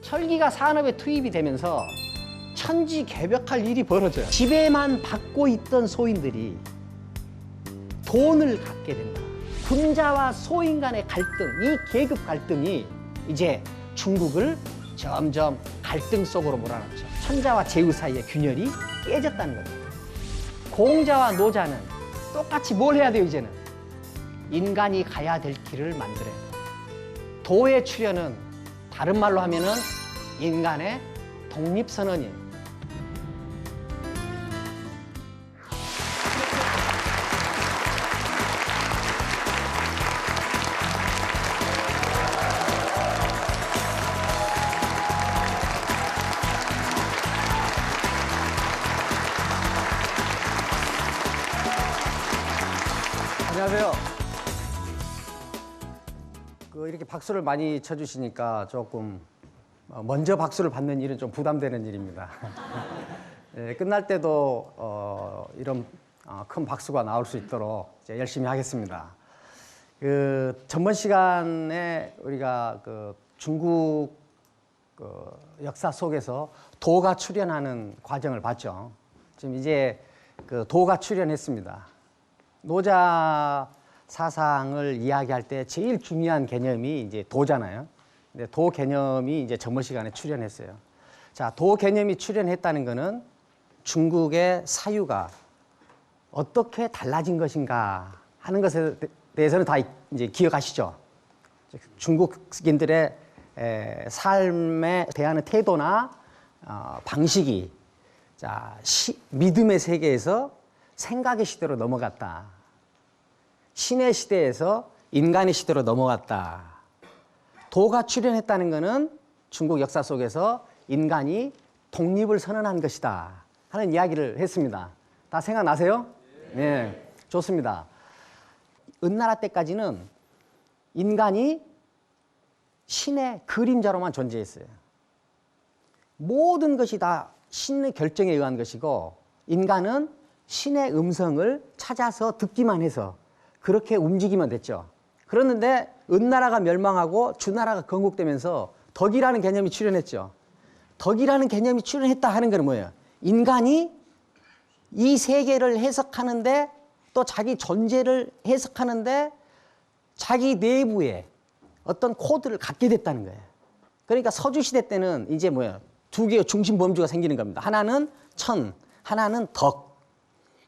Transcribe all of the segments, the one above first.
철기가 산업에 투입이 되면서 천지개벽할 일이 벌어져요. 지배만 받고 있던 소인들이 돈을 갖게 된다. 군자와 소인 간의 갈등, 이 계급 갈등이 이제 중국을 점점 갈등 속으로 몰아넣죠. 천자와 제후 사이의 균열이 깨졌다는 겁니다. 공자와 노자는 똑같이 뭘 해야 돼요, 이제는? 인간이 가야 될 길을 만들어야 돼요. 도의 출현은 다른 말로 하면은 인간의 독립선언이에요. 안녕하세요. 이렇게 박수를 많이 쳐주시니까 조금 먼저 박수를 받는 일은 좀 부담되는 일입니다. 예, 끝날 때도 이런 큰 박수가 나올 수 있도록 이제 열심히 하겠습니다. 전번 시간에 우리가 중국 역사 속에서 도가 출현하는 과정을 봤죠. 지금 이제 도가 출현했습니다. 노자 사상을 이야기할 때 제일 중요한 개념이 이제 도잖아요. 근데 도 개념이 이제 전번 시간에 출현했어요. 자, 도 개념이 출현했다는 것은 중국의 사유가 어떻게 달라진 것인가 하는 것에 대해서는 다 이제 기억하시죠? 중국인들의 삶에 대하는 태도나 방식이 자, 믿음의 세계에서 생각의 시대로 넘어갔다. 신의 시대에서 인간의 시대로 넘어갔다. 도가 출현했다는 것은 중국 역사 속에서 인간이 독립을 선언한 것이다 하는 이야기를 했습니다. 다 생각나세요? 네, 좋습니다. 은나라 때까지는 인간이 신의 그림자로만 존재했어요. 모든 것이 다 신의 결정에 의한 것이고 인간은 신의 음성을 찾아서 듣기만 해서 그렇게 움직이면 됐죠. 그랬는데 은나라가 멸망하고 주나라가 건국되면서 덕이라는 개념이 출현했죠. 덕이라는 개념이 출현했다 하는 건 뭐예요? 인간이 이 세계를 해석하는데 또 자기 존재를 해석하는데 자기 내부에 어떤 코드를 갖게 됐다는 거예요. 그러니까 서주시대 때는 이제 뭐예요? 두 개의 중심 범주가 생기는 겁니다. 하나는 천, 하나는 덕.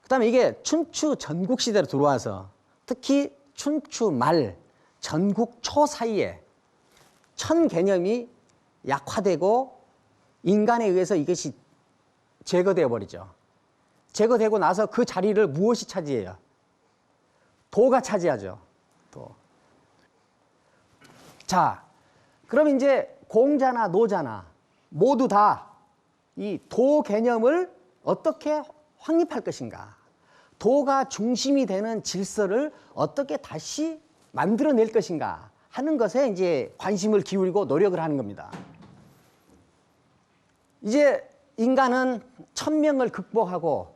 그 다음에 이게 춘추 전국 시대로 들어와서 특히 춘추 말, 전국 초 사이에 천 개념이 약화되고 인간에 의해서 이것이 제거되어 버리죠. 제거되고 나서 그 자리를 무엇이 차지해요? 도가 차지하죠. 도. 자, 그럼 이제 공자나 노자나 모두 다 이 도 개념을 어떻게 확립할 것인가? 도가 중심이 되는 질서를 어떻게 다시 만들어낼 것인가 하는 것에 이제 관심을 기울이고 노력을 하는 겁니다. 이제 인간은 천명을 극복하고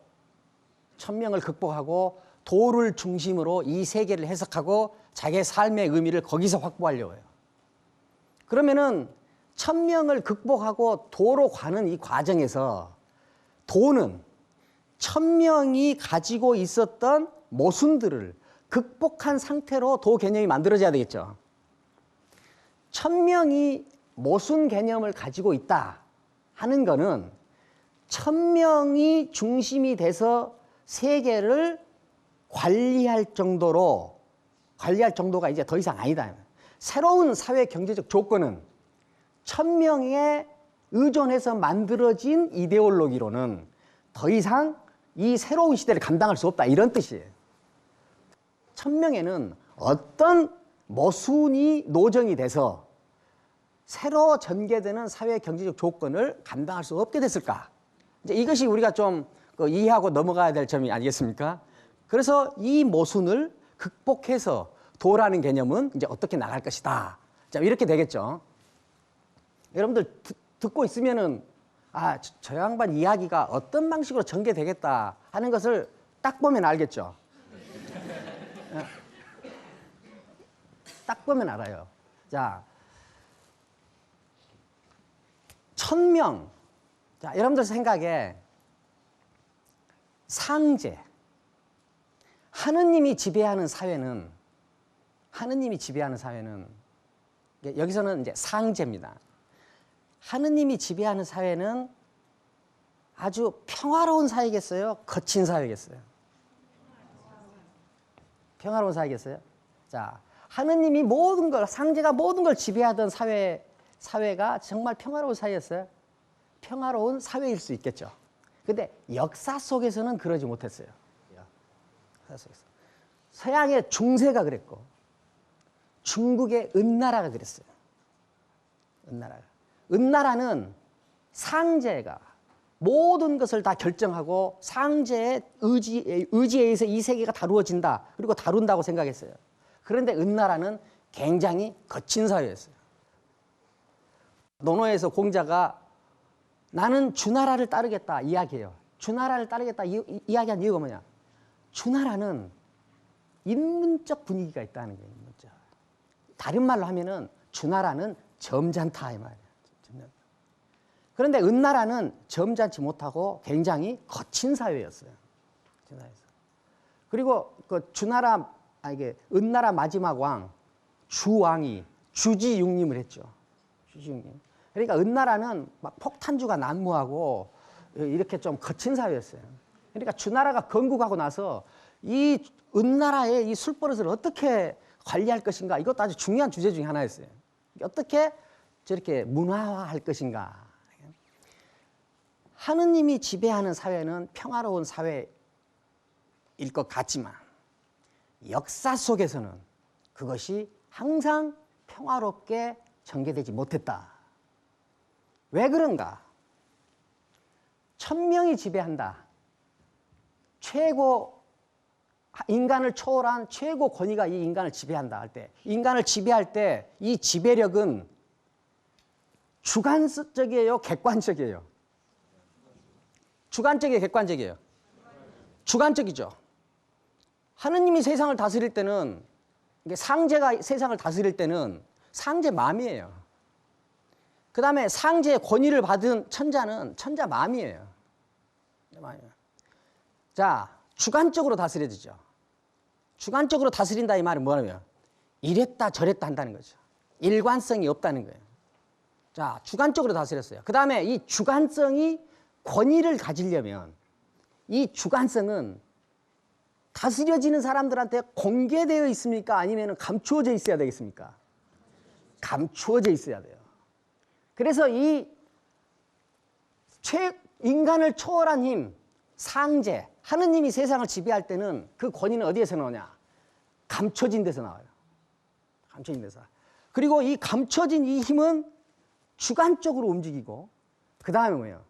도를 중심으로 이 세계를 해석하고 자기의 삶의 의미를 거기서 확보하려고 해요. 그러면은 천명을 극복하고 도로 가는 이 과정에서 도는 천명이 가지고 있었던 모순들을 극복한 상태로 도 개념이 만들어져야 되겠죠. 천명이 모순 개념을 가지고 있다 하는 거는 천명이 중심이 돼서 세계를 관리할 정도가 이제 더 이상 아니다. 새로운 사회 경제적 조건은 천명에 의존해서 만들어진 이데올로기로는 더 이상 이 새로운 시대를 감당할 수 없다 이런 뜻이에요. 천명에는 어떤 모순이 노정이 돼서 새로 전개되는 사회 경제적 조건을 감당할 수 없게 됐을까? 이제 이것이 우리가 좀 이해하고 넘어가야 될 점이 아니겠습니까? 그래서 이 모순을 극복해서 도라는 개념은 이제 어떻게 나갈 것이다. 자, 이렇게 되겠죠. 여러분들 듣고 있으면은 저 양반 이야기가 어떤 방식으로 전개되겠다 하는 것을 딱 보면 알겠죠. 딱 보면 알아요. 자, 천명. 자, 여러분들 생각에 상제, 하느님이 지배하는 사회는 여기서는 이제 상제입니다. 하느님이 지배하는 사회는 아주 평화로운 사회겠어요? 거친 사회겠어요? 평화로운 사회겠어요? 자, 하느님이 모든 걸, 상제가 모든 걸 지배하던 사회가 정말 평화로운 사회였어요? 평화로운 사회일 수 있겠죠. 근데 역사 속에서는 그러지 못했어요. 역사 속에서. 서양의 중세가 그랬고, 중국의 은나라가 그랬어요. 은나라는 상제가 모든 것을 다 결정하고 상제의 의지에 의해서 이 세계가 다루어진다. 그리고 다룬다고 생각했어요. 그런데 은나라는 굉장히 거친 사회였어요. 논어에서 공자가 나는 주나라를 따르겠다 이야기해요. 주나라를 따르겠다 이야기한 이유가 뭐냐? 주나라는 인문적 분위기가 있다는 거예요. 인문적. 다른 말로 하면은 주나라는 점잖다 이 말이에요. 그런데 은나라는 점잖지 못하고 굉장히 거친 사회였어요. 그리고 그 은나라 마지막 왕 주왕이 주지육림을 했죠. 주지육림. 그러니까 은나라는 막 폭탄주가 난무하고 이렇게 좀 거친 사회였어요. 그러니까 주나라가 건국하고 나서 이 은나라의 이 술버릇을 어떻게 관리할 것인가, 이것도 아주 중요한 주제 중에 하나였어요. 어떻게 저렇게 문화화할 것인가. 하느님이 지배하는 사회는 평화로운 사회일 것 같지만 역사 속에서는 그것이 항상 평화롭게 전개되지 못했다. 왜 그런가? 천명이 지배한다. 인간을 초월한 최고 권위가 이 인간을 지배한다 할 때, 인간을 지배할 때 이 지배력은 주관적이에요, 객관적이에요? 주관적이에요, 객관적이에요? 주관적이죠. 하느님이 세상을 다스릴 때는, 상제가 세상을 다스릴 때는 상제 마음이에요. 그 다음에 상제의 권위를 받은 천자는 천자 마음이에요. 자, 주관적으로 다스려지죠. 주관적으로 다스린다 이 말은 뭐냐면 이랬다 저랬다 한다는 거죠. 일관성이 없다는 거예요. 자, 주관적으로 다스렸어요. 그 다음에 이 주관성이 권위를 가지려면 이 주관성은 다스려지는 사람들한테 공개되어 있습니까? 아니면 감추어져 있어야 되겠습니까? 감추어져 있어야 돼요. 그래서 이 인간을 초월한 힘, 상제, 하느님이 세상을 지배할 때는 그 권위는 어디에서 나오냐? 감춰진 데서 나와요. 감춰진 데서. 그리고 이 감춰진 이 힘은 주관적으로 움직이고, 그 다음에 뭐예요?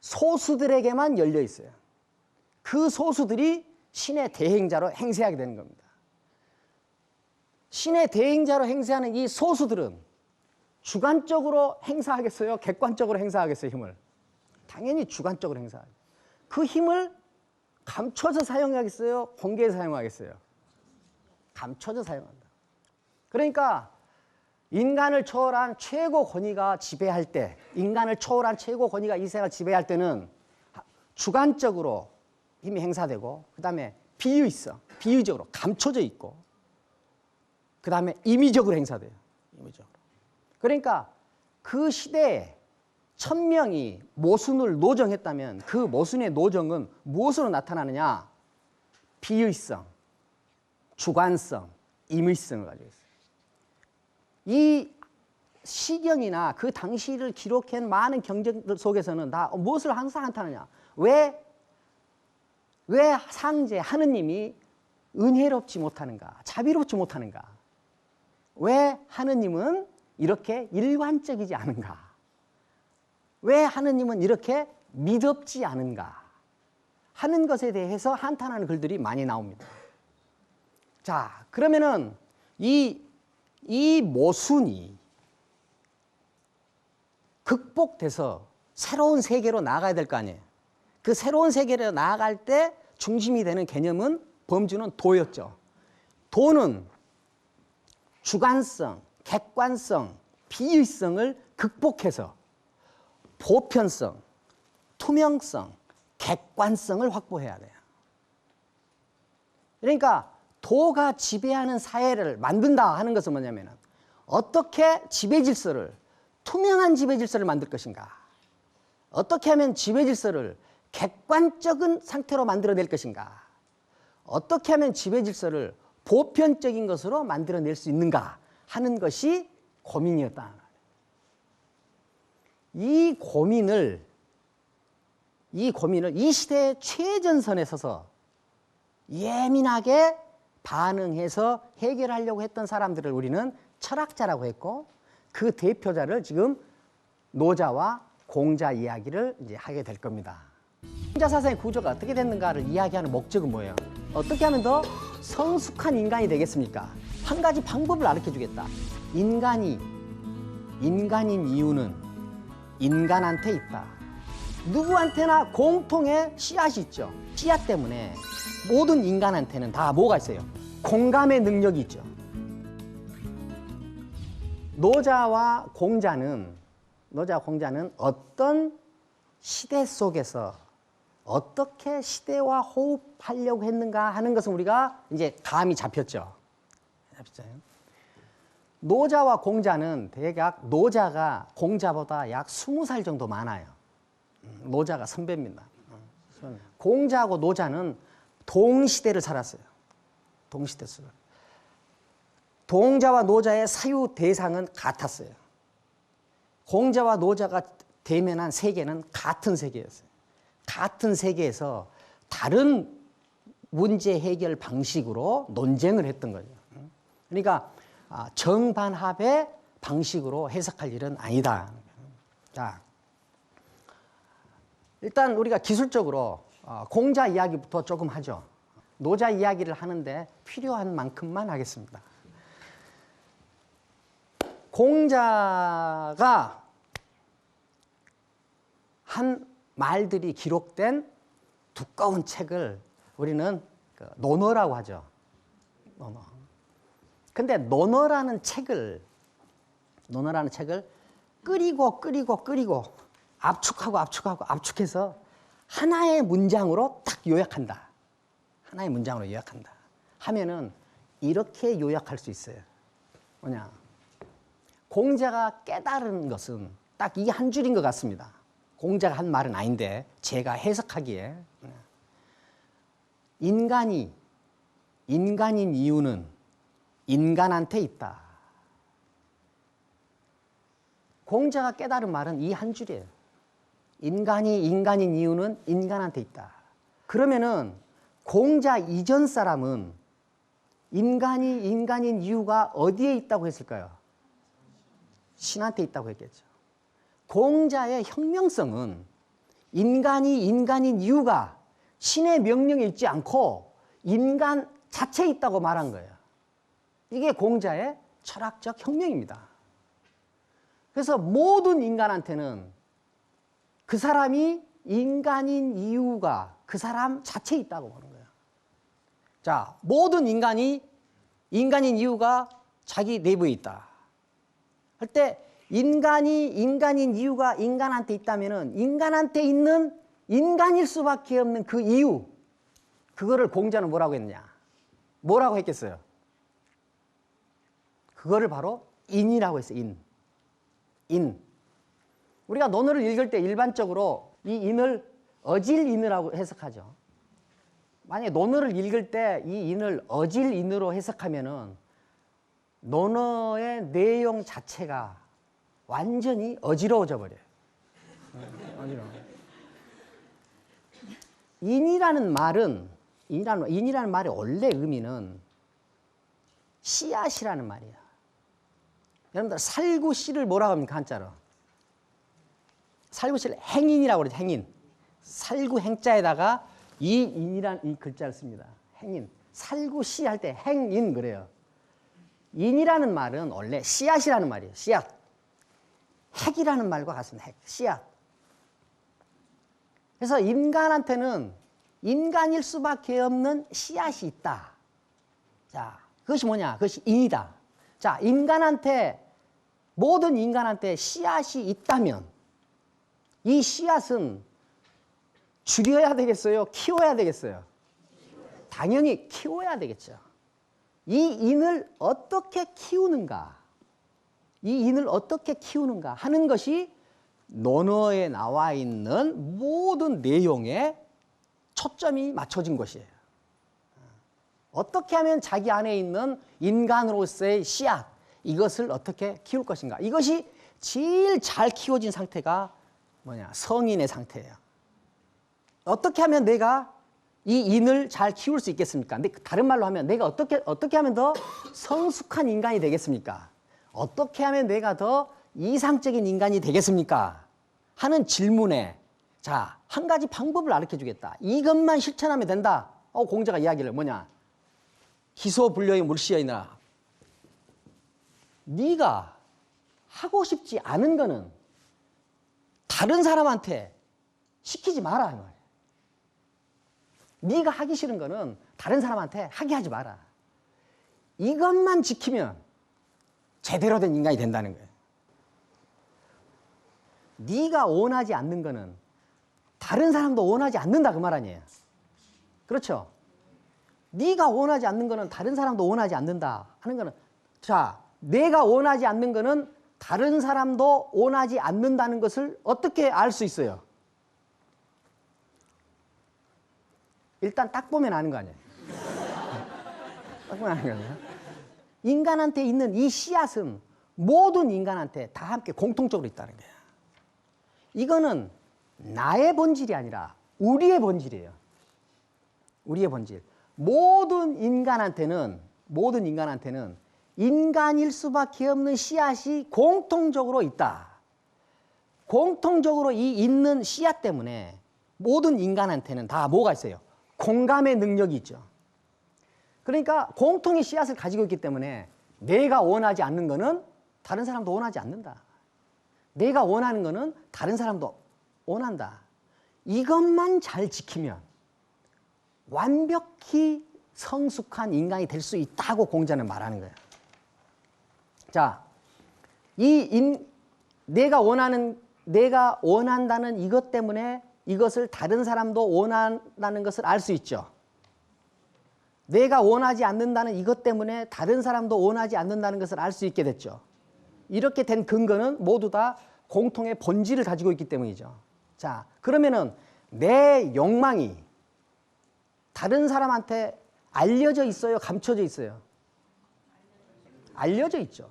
소수들에게만 열려 있어요. 그 소수들이 신의 대행자로 행세하게 되는 겁니다. 신의 대행자로 행세하는 이 소수들은 주관적으로 행사하겠어요? 객관적으로 행사하겠어요? 힘을? 당연히 주관적으로 행사하죠. 그 힘을 감춰서 사용하겠어요? 공개해서 사용하겠어요? 감춰서 사용한다. 그러니까 인간을 초월한 최고 권위가 지배할 때, 인간을 초월한 최고 권위가 이 세상을 지배할 때는 주관적으로 힘이 행사되고, 그 다음에 비유적으로 감춰져 있고, 그 다음에 임의적으로 행사돼요. 임의적으로. 그러니까 그 시대에 천명이 모순을 노정했다면 그 모순의 노정은 무엇으로 나타나느냐? 비의성, 주관성, 임의성을 가지고 있어요. 이 시경이나 그 당시를 기록한 많은 경전들 속에서는 다 무엇을 항상 나타나냐? 왜 상제 하느님이 은혜롭지 못하는가? 자비롭지 못하는가? 왜 하느님은 이렇게 일관적이지 않은가? 왜 하느님은 이렇게 미덥지 않은가? 하는 것에 대해서 한탄하는 글들이 많이 나옵니다. 자, 그러면은 이 모순이 극복돼서 새로운 세계로 나아가야 될 거 아니에요. 그 새로운 세계로 나아갈 때 중심이 되는 개념은, 범주는 도였죠. 도는 주관성, 객관성, 비의성을 극복해서 보편성, 투명성, 객관성을 확보해야 돼요. 그러니까 도가 지배하는 사회를 만든다 하는 것은 뭐냐면 어떻게 지배 질서를, 투명한 지배 질서를 만들 것인가, 어떻게 하면 지배 질서를 객관적인 상태로 만들어낼 것인가, 어떻게 하면 지배 질서를 보편적인 것으로 만들어낼 수 있는가 하는 것이 고민이었다. 이 고민을 이 시대의 최전선에 서서 예민하게 반응해서 해결하려고 했던 사람들을 우리는 철학자라고 했고, 그 대표자를 지금 노자와 공자 이야기를 이제 하게 될 겁니다. 공자 사상의 구조가 어떻게 됐는가를 이야기하는 목적은 뭐예요? 어떻게 하면 더 성숙한 인간이 되겠습니까? 한 가지 방법을 가르쳐 주겠다. 인간인 이유는 인간한테 있다. 누구한테나 공통의 씨앗이 있죠. 씨앗 때문에 모든 인간한테는 다 뭐가 있어요? 공감의 능력이 있죠. 노자와 공자는 어떤 시대 속에서 어떻게 시대와 호흡하려고 했는가 하는 것은 우리가 이제 감이 잡혔죠. 노자와 공자는 대략 노자가 공자보다 약 20살 정도 많아요. 노자가 선배입니다. 공자하고 노자는 동시대를 살았어요. 동시대 속을. 공자와 노자의 사유 대상은 같았어요. 공자와 노자가 대면한 세계는 같은 세계였어요. 같은 세계에서 다른 문제 해결 방식으로 논쟁을 했던 거죠. 그러니까 정반합의 방식으로 해석할 일은 아니다. 자, 일단 우리가 기술적으로 공자 이야기부터 조금 하죠. 노자 이야기를 하는데 필요한 만큼만 하겠습니다. 공자가 한 말들이 기록된 두꺼운 책을 우리는 논어라고 하죠. 논어. 근데 논어라는 책을 끓이고 압축해서 하나의 문장으로 딱 요약한다. 하나의 문장으로 요약한다. 하면은 이렇게 요약할 수 있어요. 뭐냐? 공자가 깨달은 것은 딱 이 한 줄인 것 같습니다. 공자가 한 말은 아닌데 제가 해석하기에 인간인 이유는 인간한테 있다. 공자가 깨달은 말은 이 한 줄이에요. 인간이 인간인 이유는 인간한테 있다. 그러면은 공자 이전 사람은 인간이 인간인 이유가 어디에 있다고 했을까요? 신한테 있다고 했겠죠. 공자의 혁명성은 인간이 인간인 이유가 신의 명령에 있지 않고 인간 자체에 있다고 말한 거예요. 이게 공자의 철학적 혁명입니다. 그래서 모든 인간한테는 그 사람이 인간인 이유가 그 사람 자체에 있다고 보는 거예요. 자, 모든 인간이 인간인 이유가 자기 내부에 있다. 할 때 인간이 인간인 이유가 인간한테 있다면은 인간한테 있는 인간일 수밖에 없는 그 이유, 그거를 공자는 뭐라고 했느냐? 뭐라고 했겠어요? 그거를 바로 인이라고 했어요. 인. 우리가 논어를 읽을 때 일반적으로 이 인을 어질인이라고 해석하죠. 만약에 논어를 읽을 때 이 인을 어질인으로 해석하면은 논어의 내용 자체가 완전히 어지러워져 버려요. 어지러워. 인이라는 말의 원래 의미는 씨앗이라는 말이야. 여러분들 살구씨를 뭐라고 합니까? 한자로. 살구씨를 행인이라고 그러죠. 행인. 살구 행자에다가 이 인이라는 이 글자를 씁니다. 행인. 살구씨 할 때 행인 그래요. 인이라는 말은 원래 씨앗이라는 말이에요. 씨앗. 핵이라는 말과 같습니다. 핵, 씨앗. 그래서 인간한테는 인간일 수밖에 없는 씨앗이 있다. 자, 그것이 뭐냐? 그것이 인이다. 자, 모든 인간한테 씨앗이 있다면 이 씨앗은 줄여야 되겠어요? 키워야 되겠어요? 당연히 키워야 되겠죠. 이 인을 어떻게 키우는가? 이 인을 어떻게 키우는가 하는 것이 논어에 나와 있는 모든 내용에 초점이 맞춰진 것이에요. 어떻게 하면 자기 안에 있는 인간으로서의 씨앗, 이것을 어떻게 키울 것인가. 이것이 제일 잘 키워진 상태가 뭐냐? 성인의 상태예요. 어떻게 하면 내가 이 인을 잘 키울 수 있겠습니까? 다른 말로 하면 내가 어떻게 하면 더 성숙한 인간이 되겠습니까? 어떻게 하면 내가 더 이상적인 인간이 되겠습니까? 하는 질문에 자, 한 가지 방법을 가르쳐 주겠다. 이것만 실천하면 된다. 공자가 이야기를 뭐냐? 기소불려의 물시여이나 네가 하고 싶지 않은 거는 다른 사람한테 시키지 마라. 이 말이야. 네가 하기 싫은 거는 다른 사람한테 하게 하지 마라. 이것만 지키면 제대로 된 인간이 된다는 거예요. 네가 원하지 않는 거는 다른 사람도 원하지 않는다 그 말 아니에요. 그렇죠? 네가 원하지 않는 거는 다른 사람도 원하지 않는다 하는 거는 자, 내가 원하지 않는 거는 다른 사람도 원하지 않는다는 것을 어떻게 알 수 있어요? 일단 딱 보면 아는 거 아니에요. 딱 보면 아는 거 아니에요. 인간한테 있는 이 씨앗은 모든 인간한테 다 함께 공통적으로 있다는 거예요. 이거는 나의 본질이 아니라 우리의 본질이에요. 우리의 본질. 모든 인간한테는 인간일 수밖에 없는 씨앗이 공통적으로 있다. 공통적으로 이 있는 씨앗 때문에 모든 인간한테는 다 뭐가 있어요? 공감의 능력이 있죠. 그러니까 공통의 씨앗을 가지고 있기 때문에 내가 원하지 않는 거는 다른 사람도 원하지 않는다. 내가 원하는 거는 다른 사람도 원한다. 이것만 잘 지키면 완벽히 성숙한 인간이 될 수 있다고 공자는 말하는 거예요. 자, 내가 원한다는 이것 때문에 이것을 다른 사람도 원한다는 것을 알 수 있죠. 내가 원하지 않는다는 이것 때문에 다른 사람도 원하지 않는다는 것을 알 수 있게 됐죠. 이렇게 된 근거는 모두 다 공통의 본질을 가지고 있기 때문이죠. 자, 그러면은 내 욕망이 다른 사람한테 알려져 있어요? 감춰져 있어요? 알려져 있죠.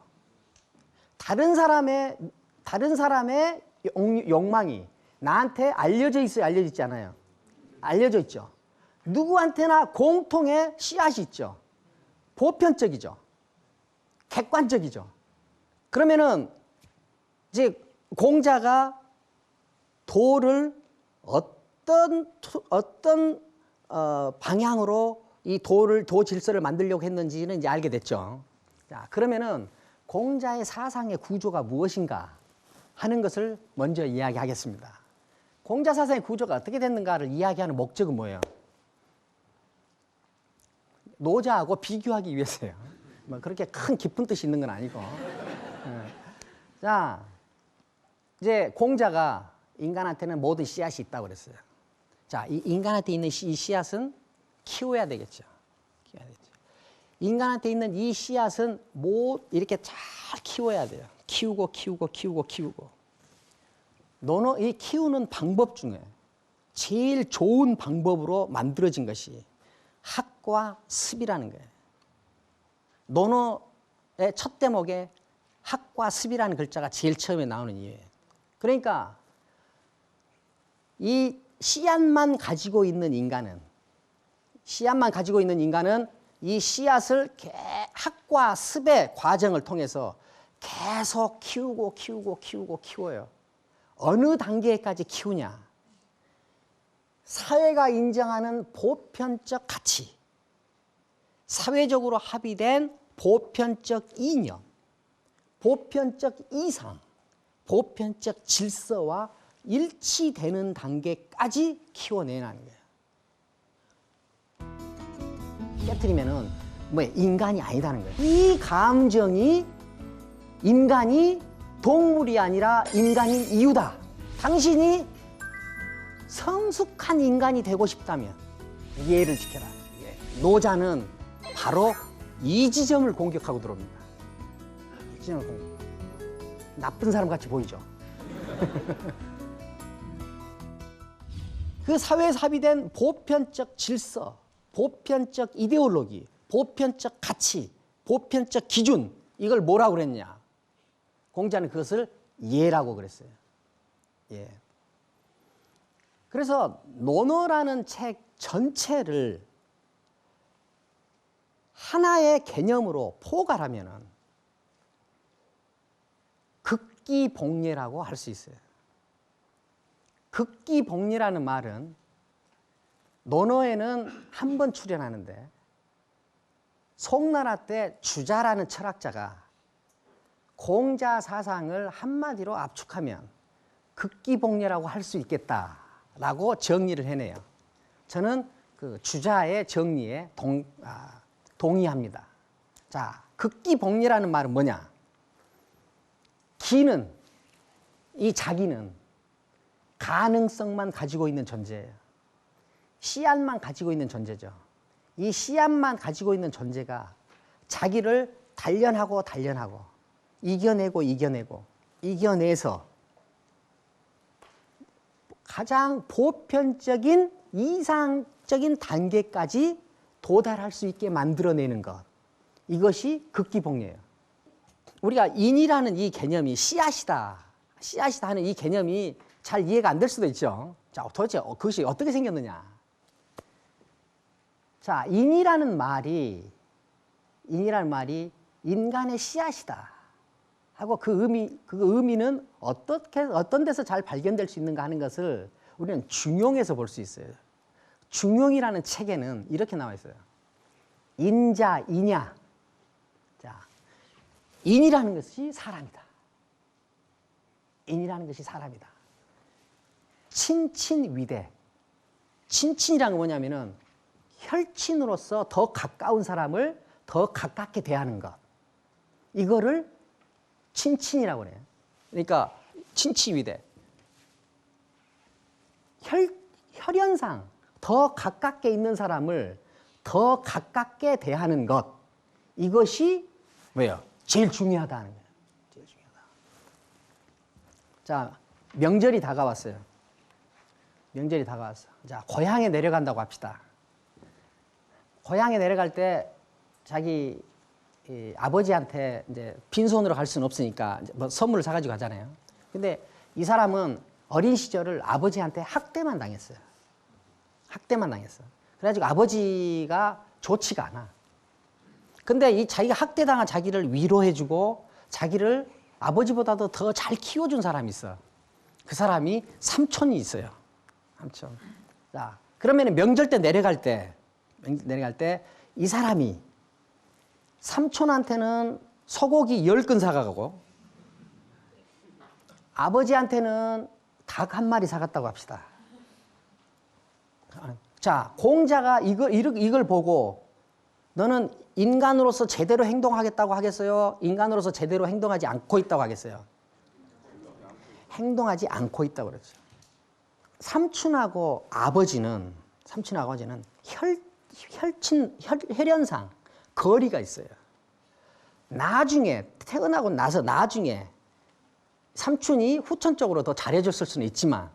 다른 사람의 욕망이 나한테 알려져 있어요? 알려져 있지 않아요? 알려져 있죠. 누구한테나 공통의 씨앗이 있죠. 보편적이죠. 객관적이죠. 그러면은 이제 공자가 도를 어떤 방향으로 이 도 질서를 만들려고 했는지는 이제 알게 됐죠. 자, 그러면은 공자의 사상의 구조가 무엇인가 하는 것을 먼저 이야기하겠습니다. 공자 사상의 구조가 어떻게 됐는가를 이야기하는 목적은 뭐예요? 노자하고 비교하기 위해서요. 뭐 그렇게 큰 깊은 뜻이 있는 건 아니고. 자, 이제 공자가 인간한테는 모든 씨앗이 있다고 그랬어요. 자, 이 인간한테 있는 이 씨앗은 키워야 되겠죠. 키워야 되겠죠. 인간한테 있는 이 씨앗은 이렇게 잘 키워야 돼요. 키우고. 이 키우는 방법 중에 제일 좋은 방법으로 만들어진 것이 학과 습이라는 거예요. 논어의 첫 대목에 학과 습이라는 글자가 제일 처음에 나오는 이유예요. 그러니까 이 씨앗만 가지고 있는 인간은 이 씨앗을 학과 습의 과정을 통해서 계속 키워요. 어느 단계까지 키우냐? 사회가 인정하는 보편적 가치, 사회적으로 합의된 보편적 이념, 보편적 이상, 보편적 질서와 일치되는 단계까지 키워내라는 거예요. 깨트리면은 인간이 아니다는 거예요. 이 감정이 인간이 동물이 아니라 인간인 이유다. 당신이 성숙한 인간이 되고 싶다면 예를 지켜라. 노자는 바로 이 지점을 공격하고 들어옵니다. 이 지점을 공격. 나쁜 사람 같이 보이죠? 그 사회에서 합의된 보편적 질서, 보편적 이데올로기, 보편적 가치, 보편적 기준, 이걸 뭐라고 그랬냐? 공자는 그것을 예라고 그랬어요. 예. 그래서 논어라는 책 전체를 하나의 개념으로 포괄하면은 극기복례라고 할 수 있어요. 극기복례라는 말은 논어에는 한 번 출연하는데 송나라 때 주자라는 철학자가 공자 사상을 한마디로 압축하면 극기복례라고 할 수 있겠다라고 정리를 해내요. 저는 그 주자의 정리에 동의합니다. 자, 극기복례라는 말은 뭐냐? 기는, 이 자기는 가능성만 가지고 있는 존재예요. 씨앗만 가지고 있는 존재죠. 이 씨앗만 가지고 있는 존재가 자기를 단련하고 이겨내서 가장 보편적인 이상적인 단계까지 도달할 수 있게 만들어내는 것. 이것이 극기복례예요. 우리가 인이라는 이 개념이 씨앗이다 하는 이 개념이 잘 이해가 안 될 수도 있죠. 자, 도대체 그것이 어떻게 생겼느냐. 자, 인이라는 말이 인간의 씨앗이다 하고 그 의미는 어떤 데서 잘 발견될 수 있는가 하는 것을 우리는 중용에서 볼 수 있어요. 중용이라는 책에는 이렇게 나와 있어요. 인자, 이냐. 자, 인이라는 것이 사람이다. 인이라는 것이 사람이다. 친친위대. 친친이란 건 뭐냐면은 혈친으로서 더 가까운 사람을 더 가깝게 대하는 것. 이거를 친친이라고 그래요. 그러니까 친치위대. 혈연상 더 가깝게 있는 사람을 더 가깝게 대하는 것. 이것이 뭐예요? 제일 중요하다는 거예요. 제일 중요하다. 자, 명절이 다가왔어요. 명절이 다가왔어. 자, 고향에 내려간다고 합시다. 고향에 내려갈 때 자기 아버지한테 이제 빈손으로 갈 수는 없으니까 뭐 선물을 사가지고 가잖아요. 근데 이 사람은 어린 시절을 아버지한테 학대만 당했어요. 학대만 당했어. 그래가지고 아버지가 좋지가 않아. 근데 이 자기가 학대당한 자기를 위로해주고 자기를 아버지보다도 더 잘 키워준 사람이 있어. 그 사람이 삼촌이 있어요. 삼촌. 자, 그러면 명절 때 내려갈 때 이 사람이 삼촌한테는 소고기 10근 사가고 아버지한테는 닭 1마리 사갔다고 합시다. 자, 공자가 이걸 보고 너는 인간으로서 제대로 행동하겠다고 하겠어요? 인간으로서 제대로 행동하지 않고 있다고 하겠어요? 행동하지 않고 있다고 그랬죠. 삼촌하고 아버지는 혈연상 거리가 있어요. 나중에 태어나고 나서 나중에 삼촌이 후천적으로 더 잘해줬을 수는 있지만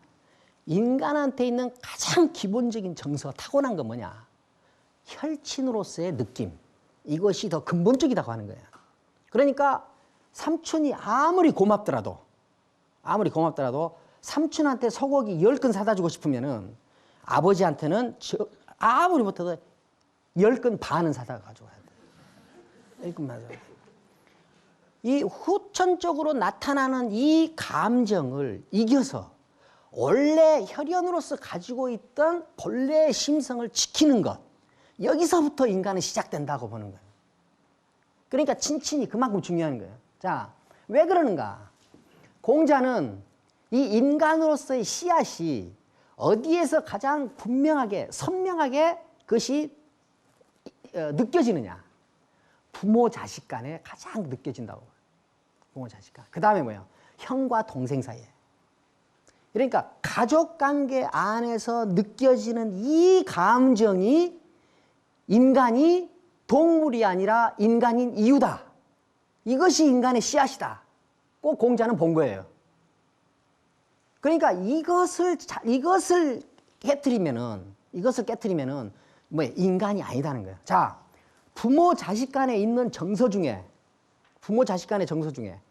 인간한테 있는 가장 기본적인 정서, 타고난 건 뭐냐? 혈친으로서의 느낌. 이것이 더 근본적이라고 하는 거예요. 그러니까 삼촌이 아무리 고맙더라도 삼촌한테 소고기 10근 사다 주고 싶으면은 아버지한테는 아무리 못해도 10근 반은 사다 가지고 가야 돼. 10근 반. 이 후천적으로 나타나는 이 감정을 이겨서 원래 혈연으로서 가지고 있던 본래의 심성을 지키는 것. 여기서부터 인간은 시작된다고 보는 거예요. 그러니까 친친이 그만큼 중요한 거예요. 자, 왜 그러는가? 공자는 이 인간으로서의 씨앗이 어디에서 가장 분명하게, 선명하게 그것이 느껴지느냐? 부모 자식 간에 가장 느껴진다고. 부모 자식 간. 그 다음에 뭐예요? 형과 동생 사이에. 그러니까 가족 관계 안에서 느껴지는 이 감정이 인간이 동물이 아니라 인간인 이유다. 이것이 인간의 씨앗이다. 꼭 공자는 본 거예요. 그러니까 이것을 깨트리면은 뭐 인간이 아니다는 거예요. 자, 부모 자식 간에 있는 정서 중에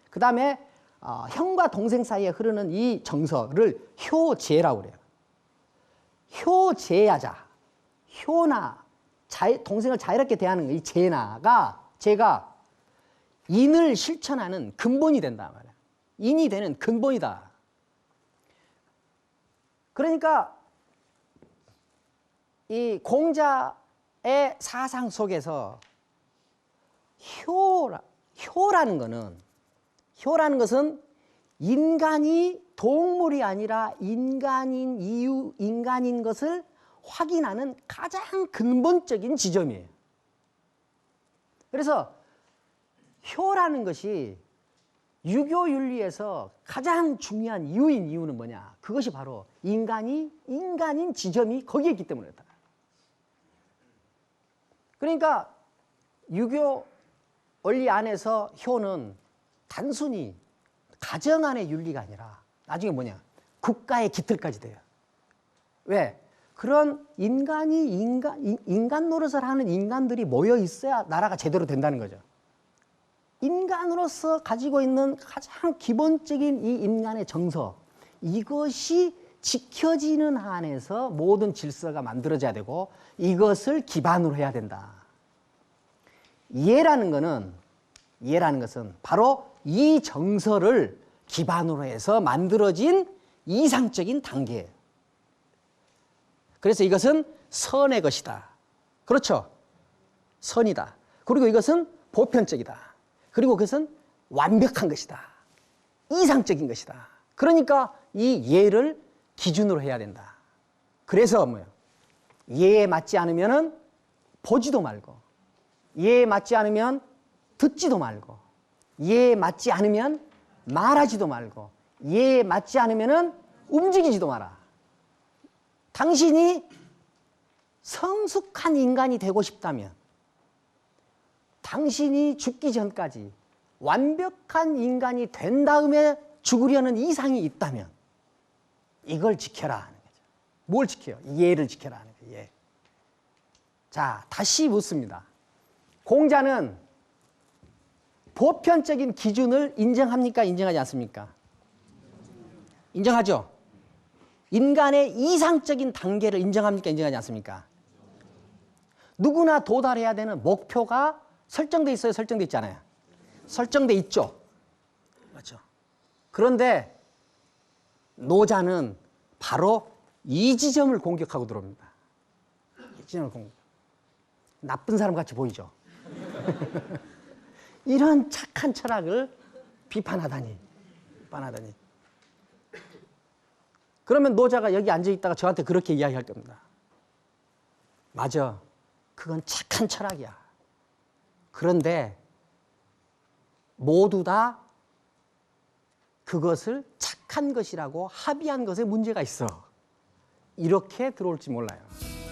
그다음에 형과 동생 사이에 흐르는 이 정서를 효제라고 그래요. 효제야자. 효나 동생을 자유롭게 대하는 이 제가 인을 실천하는 근본이 된다 말이야. 인이 되는 근본이다. 그러니까 이 공자의 사상 속에서 효라는 것은 인간이 동물이 아니라 인간인 것을 확인하는 가장 근본적인 지점이에요. 그래서 효라는 것이 유교 윤리에서 가장 중요한 이유는 뭐냐? 그것이 바로 인간인 지점이 거기에 있기 때문에 그렇다. 그러니까 유교 원리 안에서 효는 단순히 가정 안의 윤리가 아니라 나중에 뭐냐? 국가의 깃들까지 돼요. 왜? 그런 인간 노릇을 하는 인간들이 모여 있어야 나라가 제대로 된다는 거죠. 인간으로서 가지고 있는 가장 기본적인 이 인간의 정서, 이것이 지켜지는 한에서 모든 질서가 만들어져야 되고 이것을 기반으로 해야 된다. 이해라는 것은 바로 이 정서를 기반으로 해서 만들어진 이상적인 단계예요. 그래서 이것은 선의 것이다. 그렇죠? 선이다. 그리고 이것은 보편적이다. 그리고 그것은 완벽한 것이다. 이상적인 것이다. 그러니까 이 예를 기준으로 해야 된다. 그래서 뭐예요? 예에 맞지 않으면 보지도 말고, 예에 맞지 않으면 듣지도 말고, 예에 맞지 않으면 말하지도 말고, 예에 맞지 않으면 움직이지도 마라. 당신이 성숙한 인간이 되고 싶다면, 당신이 죽기 전까지 완벽한 인간이 된 다음에 죽으려는 이상이 있다면 이걸 지켜라 하는 거죠. 뭘 지켜요? 예를 지켜라 하는 거예요. 예. 자, 다시 묻습니다. 공자는 보편적인 기준을 인정합니까? 인정하지 않습니까? 인정하죠? 인간의 이상적인 단계를 인정합니까? 인정하지 않습니까? 누구나 도달해야 되는 목표가 설정돼 있어요? 설정돼 있지 않아요? 설정돼 있죠. 맞죠? 그런데 노자는 바로 이 지점을 공격하고 들어옵니다. 이 지점을 공격. 나쁜 사람 같이 보이죠? 이런 착한 철학을 비판하다니. 그러면 노자가 여기 앉아 있다가 저한테 그렇게 이야기할 겁니다. 맞아. 그건 착한 철학이야. 그런데 모두 다 그것을 착한 것이라고 합의한 것에 문제가 있어. 이렇게 들어올지 몰라요.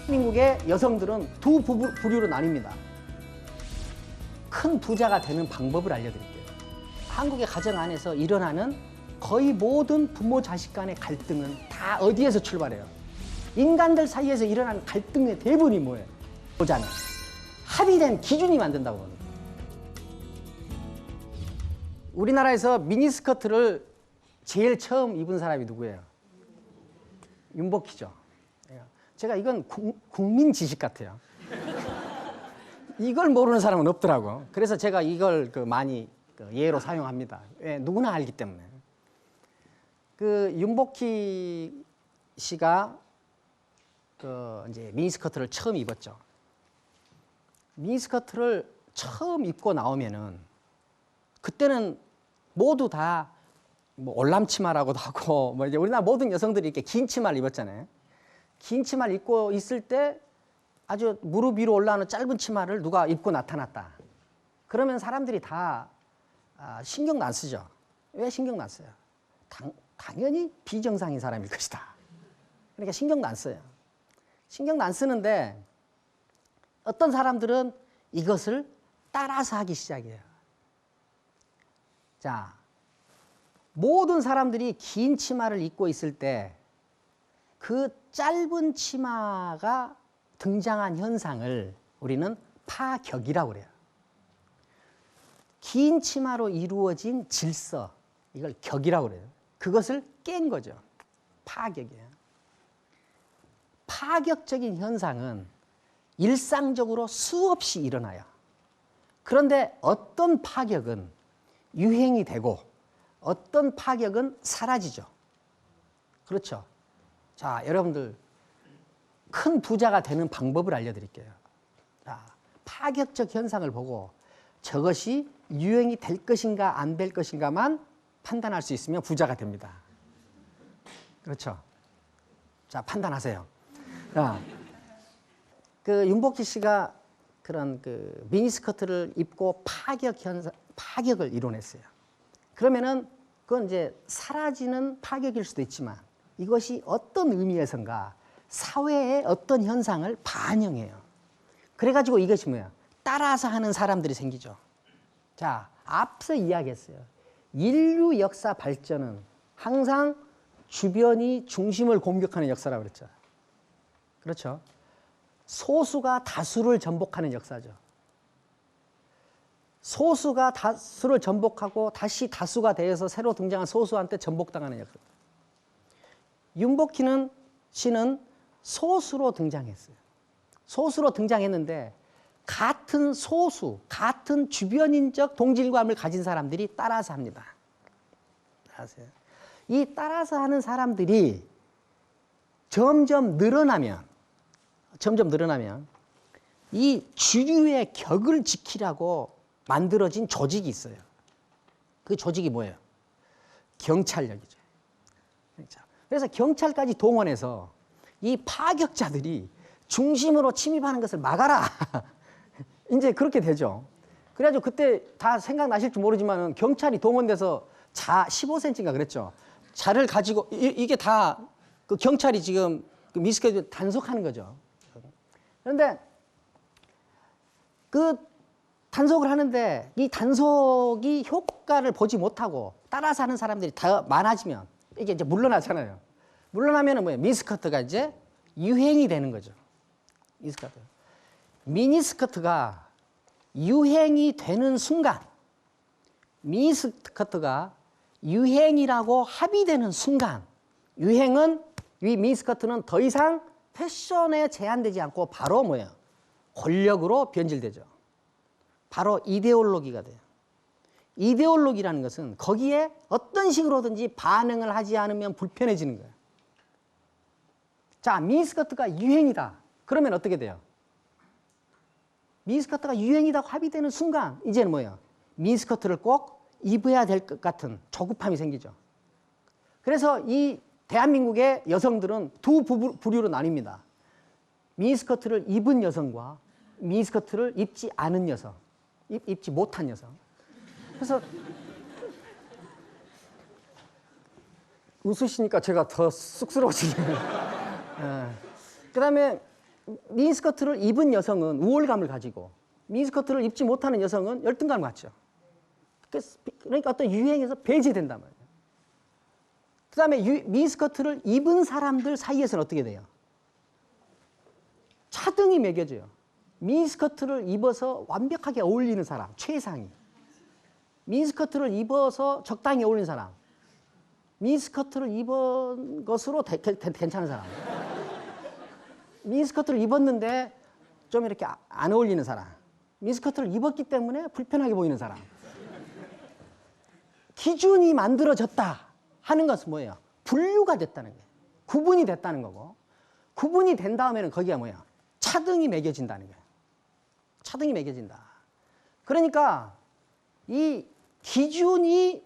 대한민국의 여성들은 두 부류로 나뉩니다. 큰 부자가 되는 방법을 알려드릴게요. 한국의 가정 안에서 일어나는 거의 모든 부모 자식 간의 갈등은 다 어디에서 출발해요? 인간들 사이에서 일어나는 갈등의 대부분이 뭐예요? 보자는 합의된 기준이 만든다고 합니다. 우리나라에서 미니스커트를 제일 처음 입은 사람이 누구예요? 윤복희죠. 제가 이건 국민 지식 같아요. 이걸 모르는 사람은 없더라고. 그래서 제가 이걸 많이 예로 사용합니다. 왜? 누구나 알기 때문에. 윤복희 씨가 이제 미니스커트를 처음 입었죠. 미니스커트를 처음 입고 나오면은 그때는 모두 다 뭐 올람치마라고도 하고 뭐 이제 우리나라 모든 여성들이 이렇게 긴 치마를 입었잖아요. 긴 치마를 입고 있을 때 아주 무릎 위로 올라오는 짧은 치마를 누가 입고 나타났다. 그러면 사람들이 다 신경도 안 쓰죠. 왜 신경도 안 써요? 당연히 비정상인 사람일 것이다. 그러니까 신경도 안 써요. 신경도 안 쓰는데 어떤 사람들은 이것을 따라서 하기 시작해요. 자, 모든 사람들이 긴 치마를 입고 있을 때 그 짧은 치마가 등장한 현상을 우리는 파격이라고 그래요. 긴 치마로 이루어진 질서, 이걸 격이라고 그래요. 그것을 깬 거죠. 파격이에요. 파격적인 현상은 일상적으로 수없이 일어나요. 그런데 어떤 파격은 유행이 되고 어떤 파격은 사라지죠. 그렇죠. 자, 여러분들 큰 부자가 되는 방법을 알려드릴게요. 자, 파격적 현상을 보고 저것이 유행이 될 것인가 안 될 것인가만 판단할 수 있으면 부자가 됩니다. 그렇죠. 자, 판단하세요. 자, 그 윤복희 씨가 그런 그 미니스커트를 입고 파격을 이뤄냈어요. 그러면은 그건 이제 사라지는 파격일 수도 있지만 이것이 어떤 의미에선가 사회의 어떤 현상을 반영해요. 그래가지고 이것이 뭐야? 따라서 하는 사람들이 생기죠. 자, 앞서 이야기했어요. 인류 역사 발전은 항상 주변이 중심을 공격하는 역사라고 그랬죠. 그렇죠. 소수가 다수를 전복하는 역사죠. 소수가 다수를 전복하고 다시 다수가 되어서 새로 등장한 소수한테 전복당하는 역사. 윤복희 씨는 소수로 등장했어요. 소수로 등장했는데 같은 소수, 같은 주변인적 동질감을 가진 사람들이 따라서 합니다. 아세요? 이 따라서 하는 사람들이 점점 늘어나면 이 주류의 격을 지키라고 만들어진 조직이 있어요. 그 조직이 뭐예요? 경찰력이죠. 그래서 경찰까지 동원해서 이 파격자들이 중심으로 침입하는 것을 막아라. 이제 그렇게 되죠. 그래가지고 그때 다 생각나실지 모르지만 경찰이 동원돼서 자 15cm인가 그랬죠. 자를 가지고 이게 다 그 경찰이 지금 그 미스케줄 단속하는 거죠. 그런데 그 단속을 하는데 이 단속이 효과를 보지 못하고 따라서 하는 사람들이 더 많아지면 이게 이제 물러나잖아요. 물러나면은 뭐예요? 미니스커트가 이제 유행이 되는 거죠. 미니스커트. 미니스커트가 유행이 되는 순간, 미니스커트가 유행이라고 합의되는 순간, 유행은 이 미니스커트는 더 이상 패션에 제한되지 않고 바로 뭐예요? 권력으로 변질되죠. 바로 이데올로기가 돼요. 이데올로기라는 것은 거기에 어떤 식으로든지 반응을 하지 않으면 불편해지는 거예요. 자, 미니스커트가 유행이다. 그러면 어떻게 돼요? 미니스커트가 유행이라고 합의되는 순간 이제는 뭐예요? 미니스커트를 꼭 입어야 될 것 같은 조급함이 생기죠. 그래서 이 대한민국의 여성들은 두 부류로 나뉩니다. 미니스커트를 입은 여성과 미니스커트를 입지 않은 여성, 입지 못한 여성. 그래서 웃으시니까 제가 더 쑥스러워지네요. 그 다음에 미니스커트를 입은 여성은 우월감을 가지고 미니스커트를 입지 못하는 여성은 열등감을 갖죠. 그러니까 어떤 유행에서 배제된단 말이에요. 그 다음에 미니스커트를 입은 사람들 사이에서는 어떻게 돼요? 차등이 매겨져요. 미니스커트를 입어서 완벽하게 어울리는 사람, 최상위. 미니스커트를 입어서 적당히 어울리는 사람. 미니스커트를 입은 것으로 괜찮은 사람. 미니스커트를 입었는데 좀 이렇게 안 어울리는 사람. 미니스커트를 입었기 때문에 불편하게 보이는 사람. 기준이 만들어졌다 하는 것은 뭐예요? 분류가 됐다는 거예요. 구분이 됐다는 거고, 구분이 된 다음에는 거기가 뭐예요? 차등이 매겨진다는 거예요. 차등이 매겨진다. 그러니까 이 기준이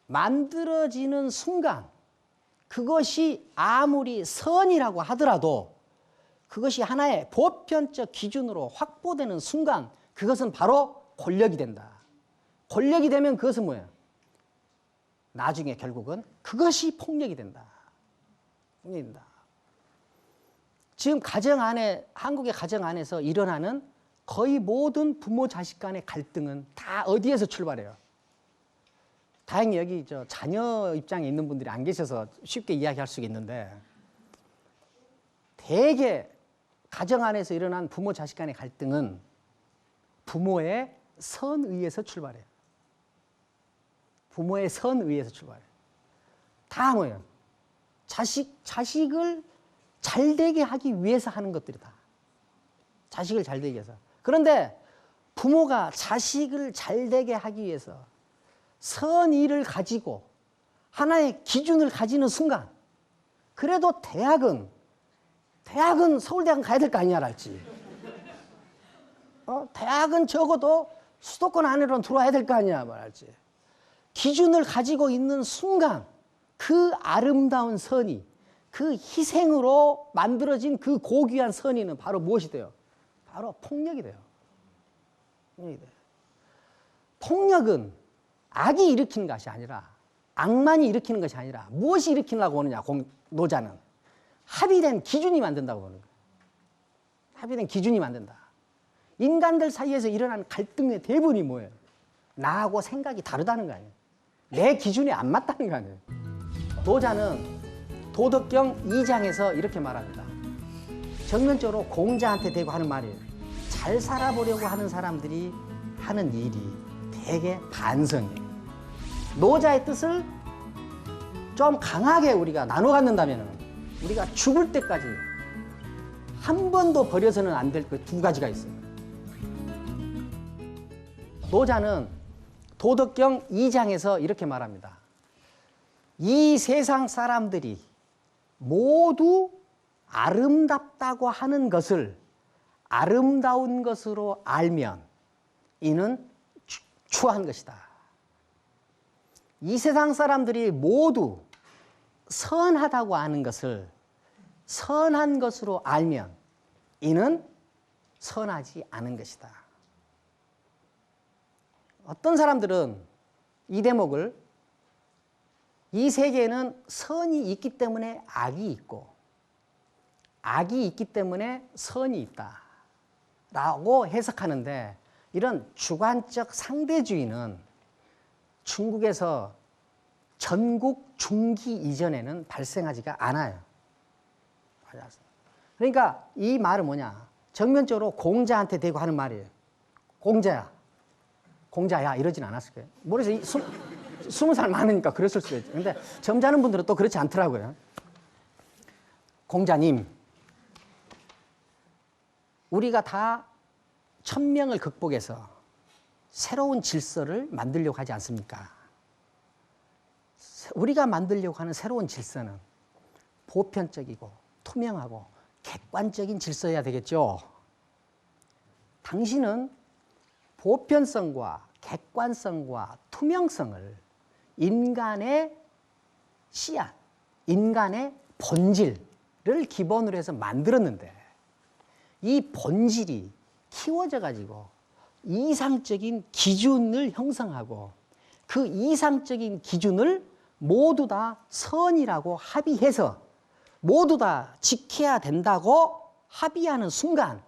만들어지는 순간 그것이 아무리 선이라고 하더라도 그것이 하나의 보편적 기준으로 확보되는 순간 그것은 바로 권력이 된다. 권력이 되면 그것은 뭐예요? 나중에 결국은 그것이 폭력이 된다. 폭력이 된다. 지금 가정 안에, 한국의 가정 안에서 일어나는 거의 모든 부모 자식 간의 갈등은 다 어디에서 출발해요? 다행히 여기 자녀 입장에 있는 분들이 안 계셔서 쉽게 이야기할 수 있는데, 대개 가정 안에서 일어난 부모 자식 간의 갈등은 부모의 선의에서 출발해요. 부모의 선의에서 출발해요. 다 뭐예요? 자식을 잘되게 하기 위해서 하는 것들이다. 자식을 잘되게 위해서. 그런데 부모가 자식을 잘되게 하기 위해서 선의를 가지고 하나의 기준을 가지는 순간, 그래도 대학은 서울대학은 가야 될 거 아니냐 랄지. 대학은 적어도 수도권 안으로는 들어와야 될 거 아니냐 말할지. 기준을 가지고 있는 순간 그 아름다운 선의, 그 희생으로 만들어진 그 고귀한 선의는 바로 무엇이 돼요? 바로 폭력이 돼요. 폭력이 돼요. 폭력은 악이 일으키는 것이 아니라, 악만이 일으키는 것이 아니라 무엇이 일으키려고 하느냐, 노자는 합의된 기준이 만든다고 보는 거예요. 합의된 기준이 만든다. 인간들 사이에서 일어나는 갈등의 대부분이 뭐예요? 나하고 생각이 다르다는 거 아니에요. 내 기준이 안 맞다는 거 아니에요. 노자는 도덕경 2장에서 이렇게 말합니다. 정면적으로 공자한테 대고 하는 말이에요. 잘 살아보려고 하는 사람들이 하는 일이 되게 반성이에요. 노자의 뜻을 좀 강하게 우리가 나눠 갖는다면 우리가 죽을 때까지 한 번도 버려서는 안 될 그 두 가지가 있어요. 노자는 도덕경 2장에서 이렇게 말합니다. 이 세상 사람들이 모두 아름답다고 하는 것을 아름다운 것으로 알면 이는 추한 것이다. 이 세상 사람들이 모두 선하다고 하는 것을 선한 것으로 알면 이는 선하지 않은 것이다. 어떤 사람들은 이 대목을 이 세계에는 선이 있기 때문에 악이 있고 악이 있기 때문에 선이 있다 라고 해석하는데, 이런 주관적 상대주의는 중국에서 전국 중기 이전에는 발생하지가 않아요. 그러니까 이 말은 뭐냐, 정면적으로 공자한테 대고 하는 말이에요. 공자야 이러진 않았을 거예요. 모르겠어요. 20살 많으니까 그랬을 수도 있죠. 근데 점잖은 분들은 또 그렇지 않더라고요. 공자님, 우리가 다 천명을 극복해서 새로운 질서를 만들려고 하지 않습니까? 우리가 만들려고 하는 새로운 질서는 보편적이고 투명하고 객관적인 질서여야 되겠죠. 당신은 보편성과 객관성과 투명성을 인간의 씨앗, 인간의 본질을 기본으로 해서 만들었는데, 이 본질이 키워져 가지고 이상적인 기준을 형성하고 그 이상적인 기준을 모두 다 선이라고 합의해서 모두 다 지켜야 된다고 합의하는 순간,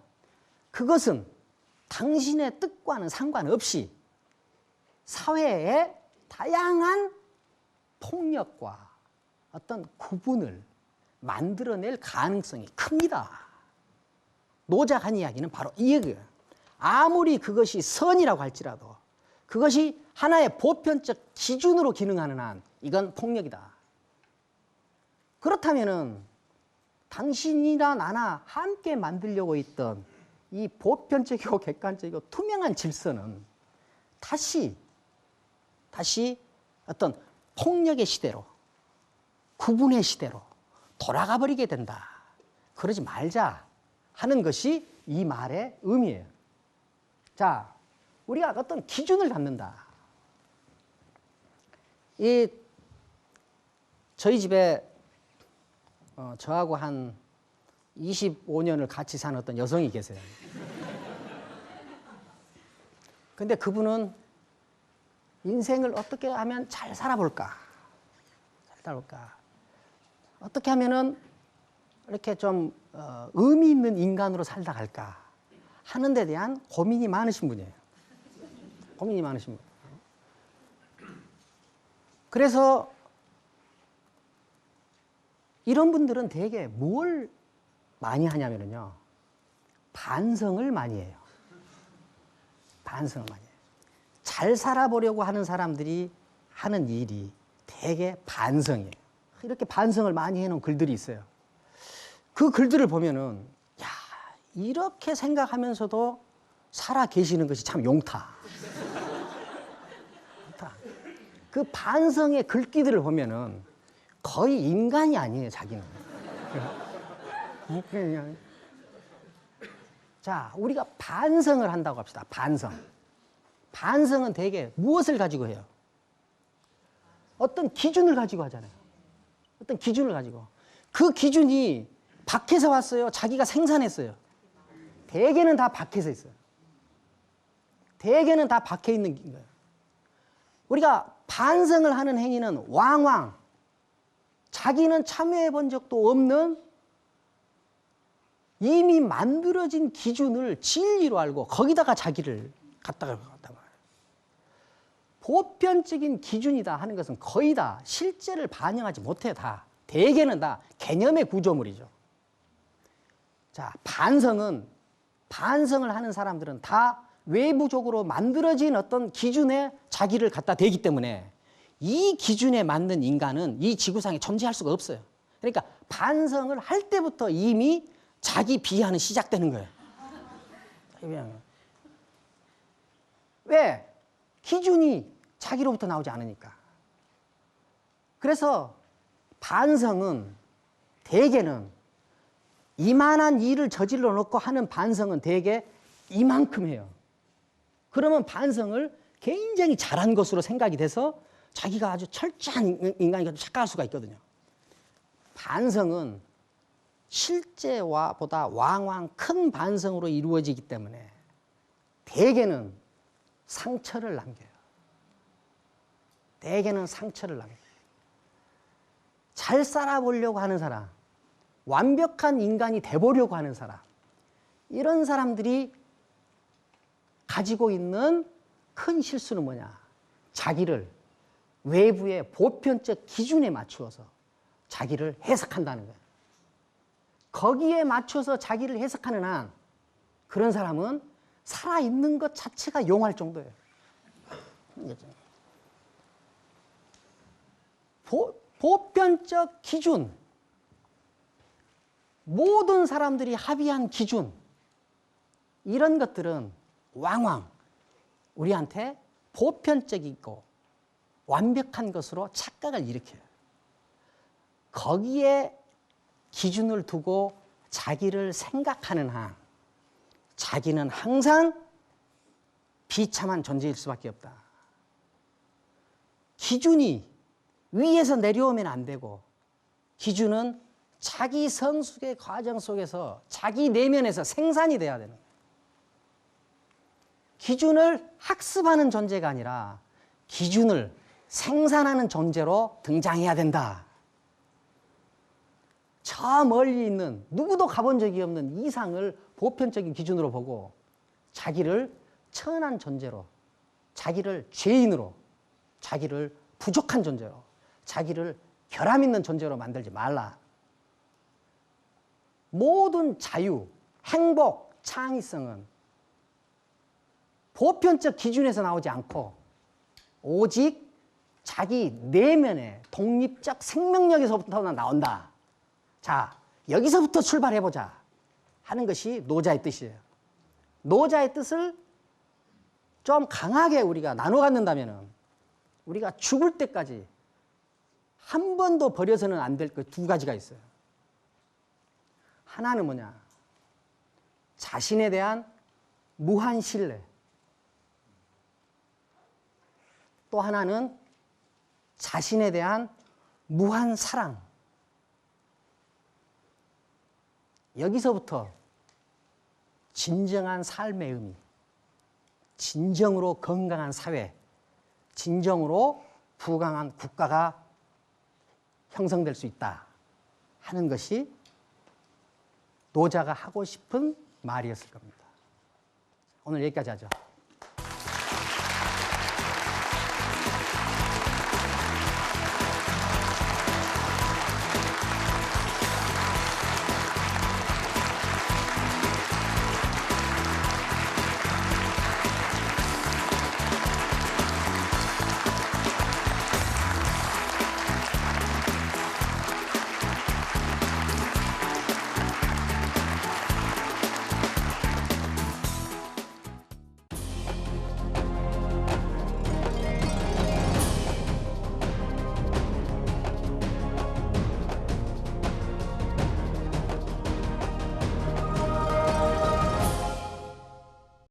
그것은 당신의 뜻과는 상관없이 사회에 다양한 폭력과 어떤 구분을 만들어낼 가능성이 큽니다. 노자가 한 이야기는 바로 이 얘기예요. 아무리 그것이 선이라고 할지라도 그것이 하나의 보편적 기준으로 기능하는 한 이건 폭력이다. 그렇다면은 당신이나 나나 함께 만들려고 했던 이 보편적이고 객관적이고 투명한 질서는 다시 어떤 폭력의 시대로, 구분의 시대로 돌아가 버리게 된다. 그러지 말자 하는 것이 이 말의 의미예요. 자, 우리가 어떤 기준을 갖는다. 저희 집에 저하고 한 25년을 같이 사는 어떤 여성이 계세요. 근데 그분은 인생을 어떻게 하면 잘 살아볼까 살아볼까? 어떻게 하면은 이렇게 좀 의미 있는 인간으로 살다 갈까 하는 데 대한 고민이 많으신 분이에요. 고민이 많으신 분. 그래서 이런 분들은 되게 뭘 많이 하냐면요. 반성을 많이 해요. 반성을 많이 해요. 잘 살아보려고 하는 사람들이 하는 일이 되게 반성이에요. 이렇게 반성을 많이 해놓은 글들이 있어요. 그 글들을 보면은, 야, 이렇게 생각하면서도 살아 계시는 것이 참 용타. 용타. 그 반성의 글귀들을 보면은 거의 인간이 아니에요, 자기는. 그냥. 자, 우리가 반성을 한다고 합시다. 반성. 반성은 대개 무엇을 가지고 해요? 어떤 기준을 가지고 하잖아요. 어떤 기준을 가지고. 그 기준이 밖에서 왔어요? 자기가 생산했어요? 대개는 다 밖에서 있어요. 대개는 다 밖에 있는 거예요. 우리가 반성을 하는 행위는 왕왕 자기는 참여해 본 적도 없는 이미 만들어진 기준을 진리로 알고 거기다가 자기를 갖다가 말이에요. 보편적인 기준이다 하는 것은 거의 다 실제를 반영하지 못해요. 다. 대개는 다 개념의 구조물이죠. 자, 반성을 하는 사람들은 다 외부적으로 만들어진 어떤 기준에 자기를 갖다 대기 때문에 이 기준에 맞는 인간은 이 지구상에 존재할 수가 없어요. 그러니까 반성을 할 때부터 이미 자기 비하는 시작되는 거예요. 왜? 기준이 자기로부터 나오지 않으니까. 그래서 반성은 대개는 이만한 일을 저질러 놓고 하는 반성은 대개 이만큼 해요. 그러면 반성을 굉장히 잘한 것으로 생각이 돼서 자기가 아주 철저한 인간이 착각할 수가 있거든요. 반성은 실제와 보다 왕왕 큰 반성으로 이루어지기 때문에 대개는 상처를 남겨요. 대개는 상처를 남겨요. 잘 살아보려고 하는 사람, 완벽한 인간이 돼보려고 하는 사람, 이런 사람들이 가지고 있는 큰 실수는 뭐냐? 자기를 외부의 보편적 기준에 맞추어서 자기를 해석한다는 거예요. 거기에 맞춰서 자기를 해석하는 한 그런 사람은 살아있는 것 자체가 용할 정도예요. 보편적 기준, 모든 사람들이 합의한 기준, 이런 것들은 왕왕 우리한테 보편적이고 완벽한 것으로 착각을 일으켜요. 거기에 기준을 두고 자기를 생각하는 한 자기는 항상 비참한 존재일 수밖에 없다. 기준이 위에서 내려오면 안 되고 기준은 자기 성숙의 과정 속에서 자기 내면에서 생산이 돼야 되는 거예요. 기준을 학습하는 존재가 아니라 기준을 생산하는 존재로 등장해야 된다. 저 멀리 있는 누구도 가본 적이 없는 이상을 보편적인 기준으로 보고 자기를 천한 존재로, 자기를 죄인으로, 자기를 부족한 존재로, 자기를 결함 있는 존재로 만들지 말라. 모든 자유, 행복, 창의성은 보편적 기준에서 나오지 않고 오직 자기 내면의 독립적 생명력에서부터 나온다. 자, 여기서부터 출발해보자 하는 것이 노자의 뜻이에요. 노자의 뜻을 좀 강하게 우리가 나눠 갖는다면 우리가 죽을 때까지 한 번도 버려서는 안 될 것 두 가지가 있어요. 하나는 뭐냐? 자신에 대한 무한 신뢰. 또 하나는 자신에 대한 무한 사랑. 여기서부터 진정한 삶의 의미, 진정으로 건강한 사회, 진정으로 부강한 국가가 형성될 수 있다 하는 것이 노자가 하고 싶은 말이었을 겁니다. 오늘 여기까지 하죠.